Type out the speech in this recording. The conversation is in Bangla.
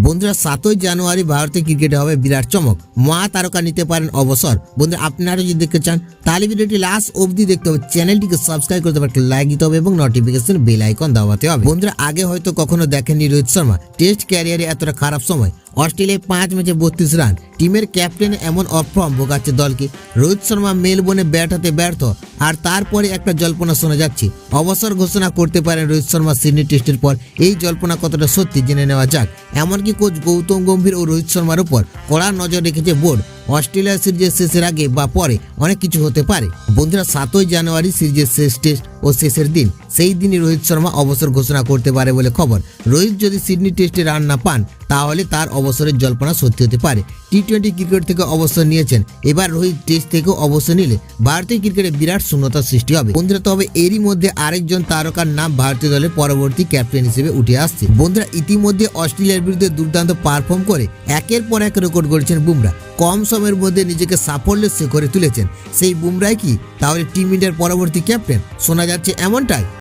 বন্ধুরা 7ই জানুয়ারি ভারতের ক্রিকেটে হবে বিরাট চমক। মা তারকা নিতে পারেন অবসর। বন্ধুরা আপনারা যদি দেখতে চান তাহলে ভিডিওটি লাস্ট অবধি দেখতে হবে, চ্যানেলটিকে সাবস্ক্রাইব করতে পারেন, লাইক দিতে হবে এবং নোটিফিকেশন বেল আইকন দাবাতে হবে। বন্ধুরা আগে হয়তো কখনো দেখেননি রোহিত শর্মা টেস্ট ক্যারিয়ারে এতটা খারাপ সময়। অস্ট্রেলিয়ায় 5 ম্যাচে 32 রান, টিমের ক্যাপ্টেন এমন অফ ফর্ম ভোগাচ্ছে দলকে। রোহিত শর্মা মেলবোর্নে ব্যাট হাতে ব্যর্থ, আর তারপরে একটা জল্পনা শোনা যাচ্ছে অবসর ঘোষণা করতে পারেন রোহিত শর্মা সিডনি টেস্টের পর। এই জল্পনা কতটা সত্যি জেনে নেওয়া যাক। এমনকি কোচ গৌতম গম্ভীর ও রোহিত শর্মার উপর কড়া নজর রেখেছে বোর্ড। অস্ট্রেলিয়া সিরিজের শেষের আগে বা পরে অনেক কিছু হতে পারে। বন্ধুরা 7ই জানুয়ারি সিরিজের শেষ টেস্ট ও শেষের দিন, সেই দিনই রোহিত শর্মা অবসর ঘোষণা করতে পারে বলে খবর। রোহিত যদি সিডনি টেস্টে রান না পান তাহলে তার অবসরের জল্পনা সত্যি হতে পারে। টি-20 ক্রিকেট থেকে অবসর নিয়েছেন, এবার রোহিত টেস্ট থেকেও অবসর নিলে ভারতীয় ক্রিকেটে বিরাট শূন্যতার সৃষ্টি হবে। বন্ধুরা তবে এরই মধ্যে আরেকজন তারকার নাম ভারতীয় দলের পরবর্তী ক্যাপ্টেন হিসেবে উঠে আসছে। বন্ধুরা ইতিমধ্যে অস্ট্রেলিয়ার বিরুদ্ধে দুর্দান্ত পারফর্ম করে একের পর এক রেকর্ড গড়েছেন বুমরা। কম সময়ের মধ্যে নিজেকে সাফল্যের শিখরে তুলেছেন। সেই বুমরাই কি তাহলে টিম ইন্ডিয়ার পরবর্তী ক্যাপ্টেন? শোনা যাচ্ছে এমনটাই।